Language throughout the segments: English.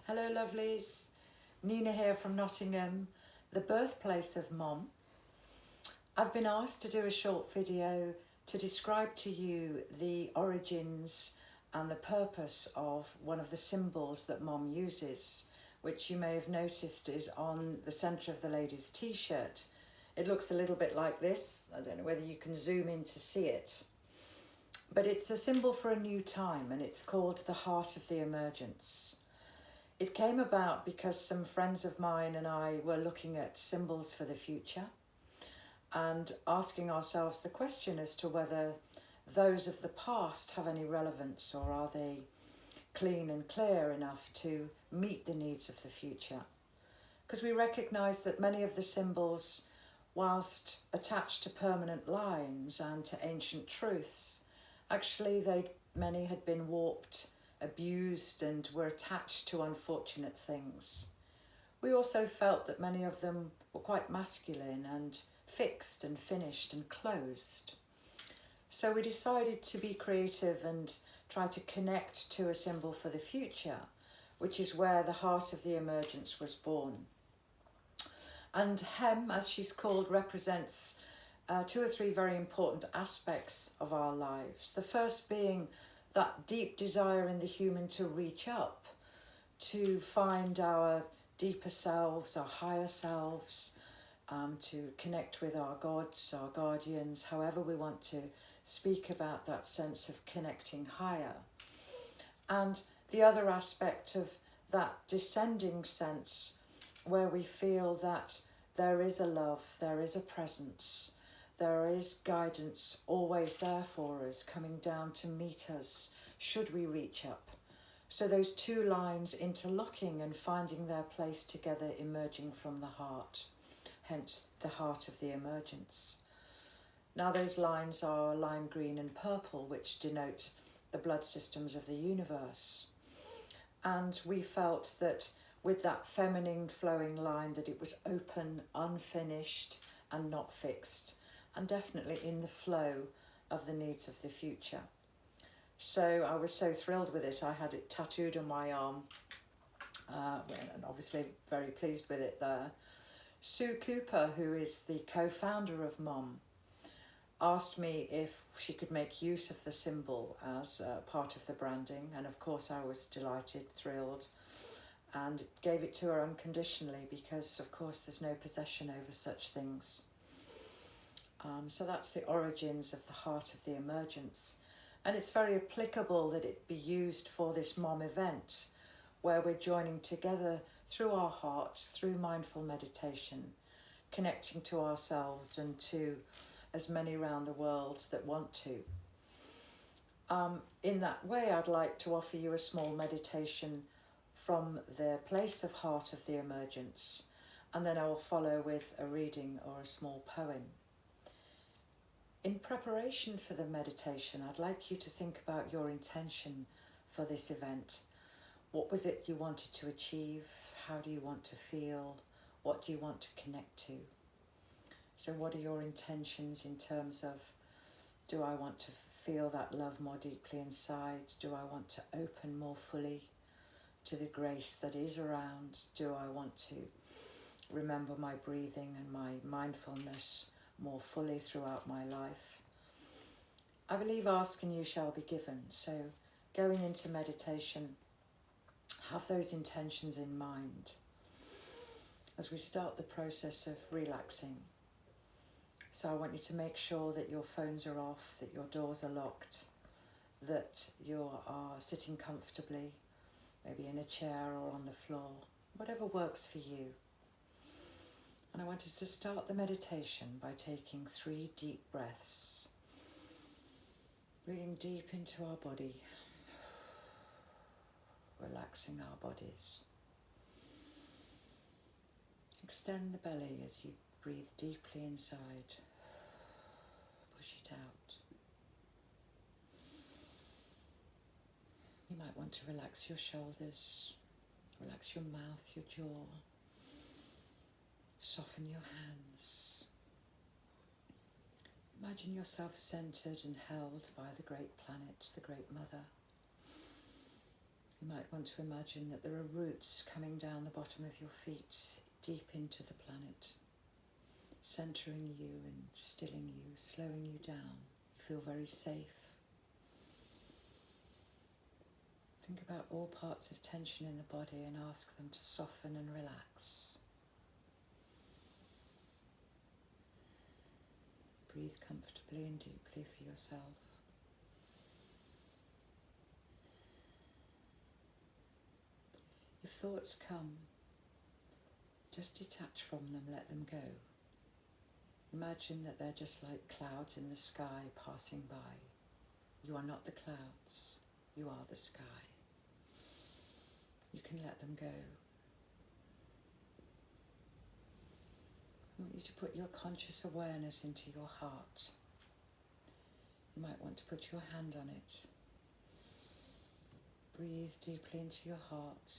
Hello lovelies, Nina here from Nottingham, the birthplace of MOMM. I've been asked to do a short video to describe to you the origins and the purpose of one of the symbols that MOMM uses, which you may have noticed is on the centre of the lady's t-shirt. It looks a little bit like this. I don't know whether you can zoom in to see it. But it's a symbol for a new time, and it's called the Heart of the Emergence. It came about because some friends of mine and I were looking at symbols for the future and asking ourselves the question as to whether those of the past have any relevance, or are they clean and clear enough to meet the needs of the future. Because we recognise that many of the symbols, whilst attached to permanent lines and to ancient truths, actually many had been warped, abused, and were attached to unfortunate things. We also felt that many of them were quite masculine and fixed and finished and closed. So we decided to be creative and try to connect to a symbol for the future, which is where the Heart of the Emergence was born. And Hem, as she's called, represents two or three very important aspects of our lives. The first being that deep desire in the human to reach up, to find our deeper selves, our higher selves, to connect with our gods, our guardians, however we want to speak about that sense of connecting higher. And the other aspect of that descending sense, where we feel that there is a love, there is a presence, there is guidance always there for us, coming down to meet us should we reach up. So those two lines interlocking and finding their place together, emerging from the heart, hence the Heart of the Emergence. Now those lines are lime green and purple, which denote the blood systems of the universe. And we felt that with that feminine flowing line, that it was open, unfinished and not fixed, and definitely in the flow of the needs of the future. So I was so thrilled with it. I had it tattooed on my arm, and obviously very pleased with it there. Sue Cooper, who is the co-founder of MOMM, asked me if she could make use of the symbol as part of the branding, and of course I was delighted, thrilled, and gave it to her unconditionally, because of course there's no possession over such things. So that's the origins of the Heart of the Emergence. And it's very applicable that it be used for this MOMM event, where we're joining together through our hearts, through mindful meditation, connecting to ourselves and to as many around the world that want to. In that way, I'd like to offer you a small meditation from the place of Heart of the Emergence, and then I will follow with a reading or a small poem. In preparation for the meditation, I'd like you to think about your intention for this event. What was it you wanted to achieve? How do you want to feel? What do you want to connect to? So what are your intentions in terms of, do I want to feel that love more deeply inside? Do I want to open more fully to the grace that is around? Do I want to remember my breathing and my mindfulness more fully throughout my life? I believe ask and you shall be given. So going into meditation, have those intentions in mind as we start the process of relaxing. So I want you to make sure that your phones are off, that your doors are locked, that you are sitting comfortably, maybe in a chair or on the floor, whatever works for you. And I want us to start the meditation by taking 3 deep breaths, breathing deep into our body, relaxing our bodies. Extend the belly as you breathe deeply inside, push it out. You might want to relax your shoulders, relax your mouth, your jaw. Soften your hands. Imagine yourself centered and held by the great planet, the great mother. You might want to imagine that there are roots coming down the bottom of your feet, deep into the planet, centering you and stilling you, slowing you down. You feel very safe. Think about all parts of tension in the body and ask them to soften and relax. Breathe comfortably and deeply for yourself. If thoughts come, just detach from them, let them go. Imagine that they're just like clouds in the sky passing by. You are not the clouds, you are the sky. You can let them go. I want you to put your conscious awareness into your heart. You might want to put your hand on it. Breathe deeply into your heart.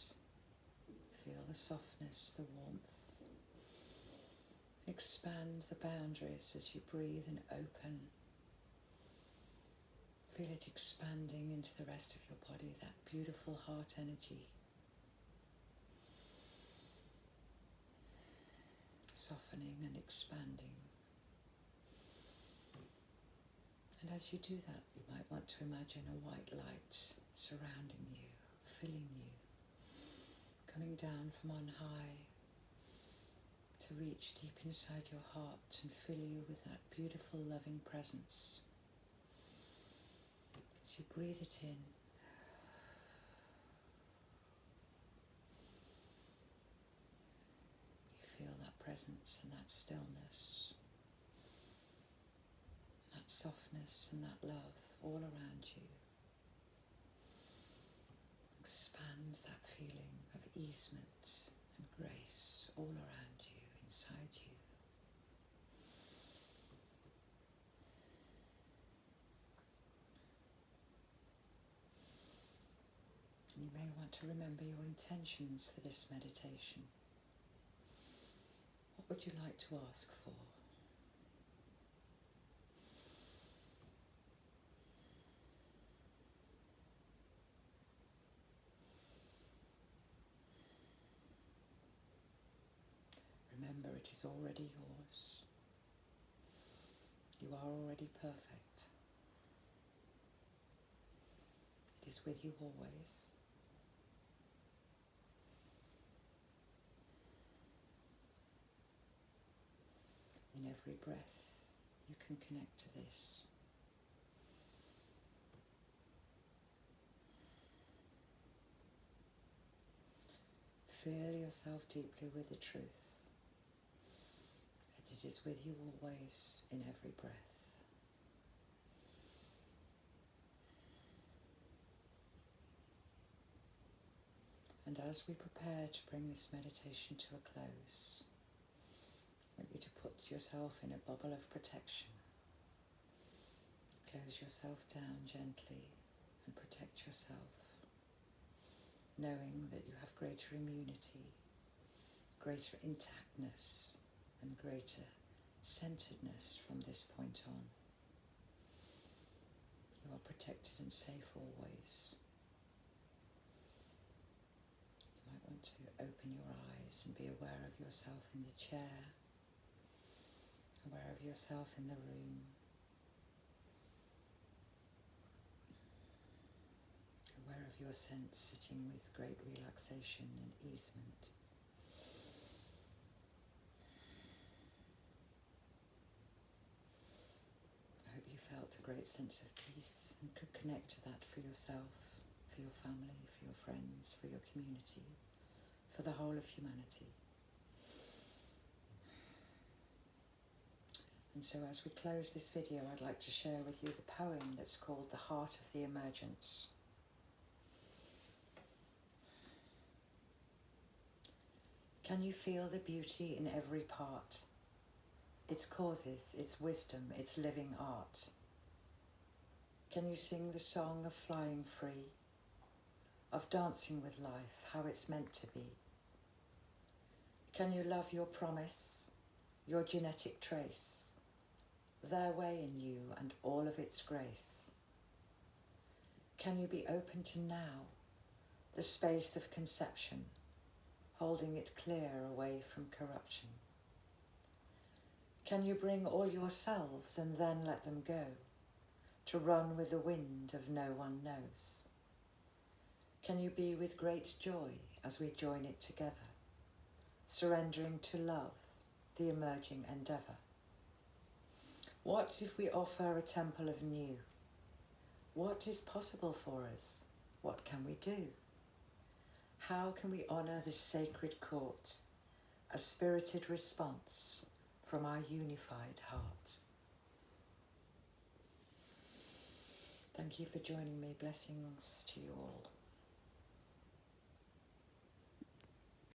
Feel the softness, the warmth. Expand the boundaries as you breathe and open. Feel it expanding into the rest of your body, that beautiful heart energy. Softening and expanding. And as you do that, you might want to imagine a white light surrounding you, filling you, coming down from on high to reach deep inside your heart and fill you with that beautiful loving presence. As you breathe it in, you feel that presence and that stillness, that softness and that love all around you. Expand that feeling of easement and grace all around you, inside you. And you may want to remember your intentions for this meditation. What would you like to ask for? Remember, it is already yours. You are already perfect. It is with you always. In every breath, you can connect to this. Fill yourself deeply with the truth that it is with you always in every breath. And as we prepare to bring this meditation to a close, I want you to put yourself in a bubble of protection. Close yourself down gently and protect yourself, knowing that you have greater immunity, greater intactness, and greater centeredness from this point on. You are protected and safe always. You might want to open your eyes and be aware of yourself in the chair, aware of yourself in the room, aware of your sense sitting with great relaxation and easement. I hope you felt a great sense of peace and could connect to that for yourself, for your family, for your friends, for your community, for the whole of humanity. And so as we close this video, I'd like to share with you the poem that's called The Heart of the Emergence. Can you feel the beauty in every part? Its causes, its wisdom, its living art? Can you sing the song of flying free, of dancing with life, how it's meant to be? Can you love your promise, your genetic trace, their way in you and all of its grace? Can you be open to now, the space of conception, holding it clear away from corruption? Can you bring all yourselves and then let them go, to run with the wind of no one knows? Can you be with great joy as we join it together, surrendering to love, the emerging endeavour? What if we offer a temple of new? What is possible for us? What can we do? How can we honour this sacred court, a spirited response from our unified heart? Thank you for joining me. Blessings to you all.